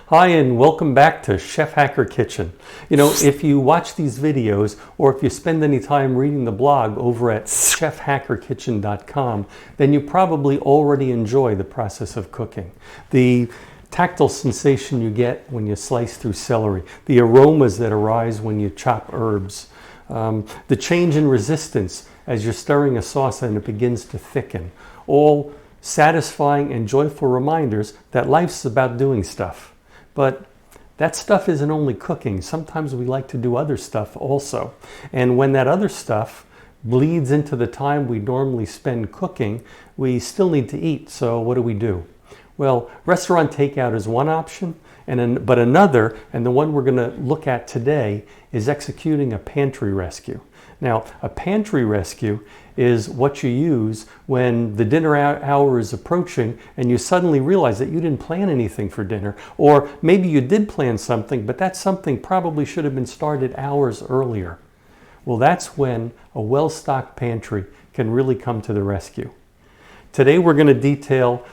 Hi and welcome back to Chef Hacker Kitchen. You know, if you watch these videos or if you spend any time reading the blog over at chefhackerkitchen.com, then you probably already enjoy the process of cooking. The tactile sensation you get when you slice through celery, the aromas that arise when you chop herbs, the change in resistance as you're stirring a sauce and it begins to thicken, all satisfying and joyful reminders that life's about doing stuff. But that stuff isn't only cooking. Sometimes we like to do other stuff also. And when that other stuff bleeds into the time we normally spend cooking, we still need to eat. So what do? Well, restaurant takeout is one option, but another, and the one we're going to look at today, is executing a pantry rescue. Now, a pantry rescue is what you use when the dinner hour is approaching and you suddenly realize that you didn't plan anything for dinner, or maybe you did plan something, but that something probably should have been started hours earlier. Well, that's when a well-stocked pantry can really come to the rescue. Today we're going to detail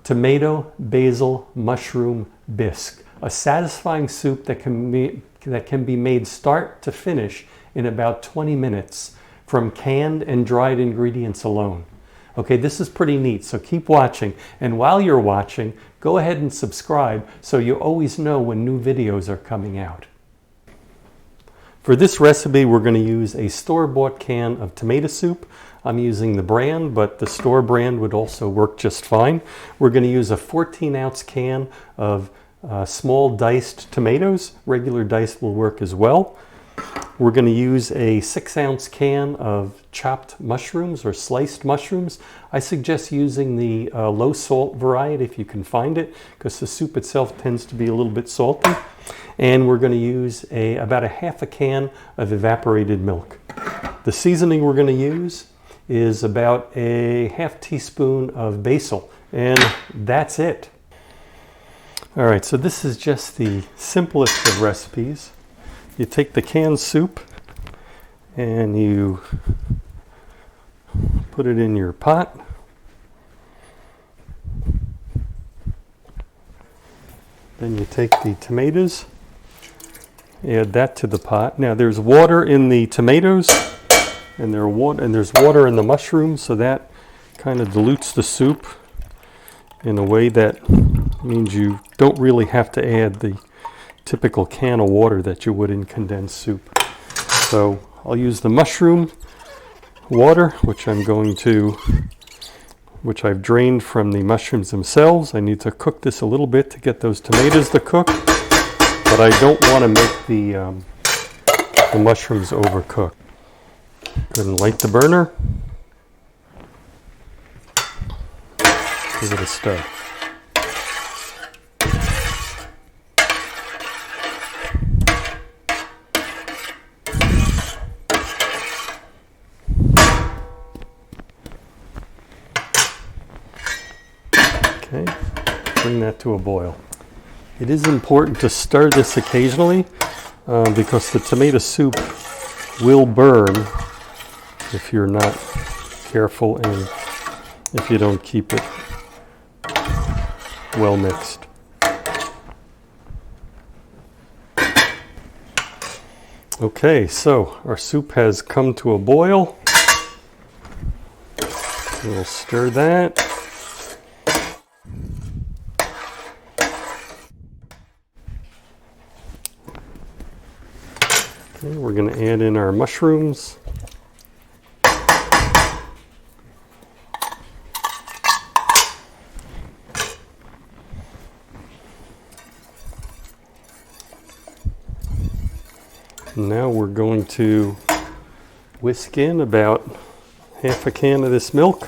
tomato, basil, mushroom bisque, a satisfying soup that can be made start to finish in about 20 minutes from canned and dried ingredients alone. Okay, this is pretty neat, so keep watching. And while you're watching, go ahead and subscribe so you always know when new videos are coming out. For this recipe, we're going to use a store-bought can of tomato soup. I'm using the brand, but the store brand would also work just fine. We're going to use a 14-ounce can of small diced tomatoes. Regular diced will work as well. We're going to use a 6-ounce can of chopped mushrooms or sliced mushrooms. I suggest using the low salt variety if you can find it, because the soup itself tends to be a little bit salty. And we're going to use about a half a can of evaporated milk. The seasoning we're going to use is about a half teaspoon of basil, and that's it. All right, so this is just the simplest of recipes. You take the canned soup and you put it in your pot. Then you take the tomatoes, add that to the pot. Now there's water in the tomatoes and there's water in the mushrooms, so that kind of dilutes the soup in a way that means you don't really have to add the typical can of water that you would in condensed soup. So I'll use the mushroom water, which I've drained from the mushrooms themselves. I need to cook this a little bit to get those tomatoes to cook, but I don't want to make the mushrooms overcooked. Go ahead and light the burner. Give it a stir. Okay, bring that to a boil. It is important to stir this occasionally because the tomato soup will burn if you're not careful and if you don't keep it well mixed. Okay, so our soup has come to a boil. We'll stir that. Okay, we're going to add in our mushrooms. Now we're going to whisk in about half a can of this milk.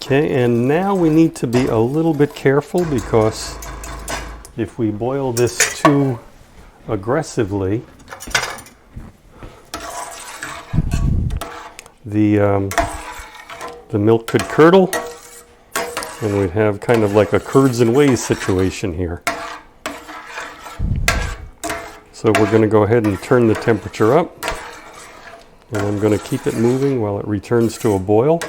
Okay, and now we need to be a little bit careful because if we boil this too aggressively, the milk could curdle and we'd have kind of like a curds and whey situation here. So we're going to go ahead and turn the temperature up. And I'm going to keep it moving while it returns to a boil.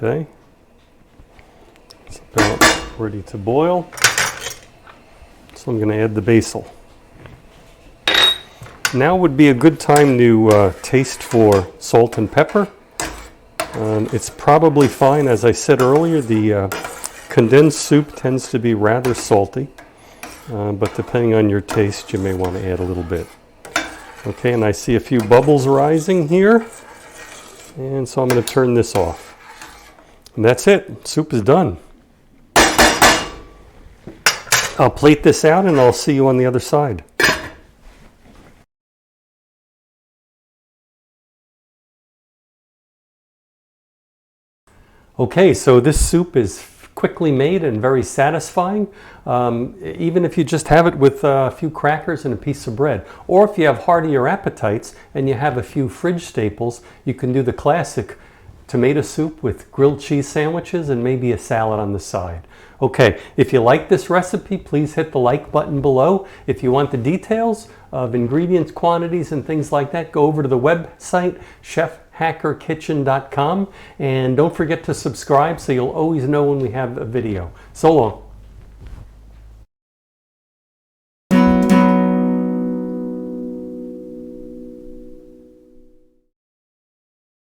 Okay, it's about ready to boil. So I'm going to add the basil. Now would be a good time to taste for salt and pepper. It's probably fine. As I said earlier, the condensed soup tends to be rather salty, but depending on your taste, you may want to add a little bit. Okay, and I see a few bubbles rising here, and so I'm going to turn this off. And that's it. Soup is done. I'll plate this out and I'll see you on the other side. Okay, so this soup is quickly made and very satisfying, even if you just have it with a few crackers and a piece of bread. Or if you have heartier appetites and you have a few fridge staples, you can do the classic tomato soup with grilled cheese sandwiches and maybe a salad on the side. Okay, if you like this recipe, please hit the like button below. If you want the details of ingredients, quantities, and things like that, go over to the website, chefhackerkitchen.com, and don't forget to subscribe so you'll always know when we have a video. So long.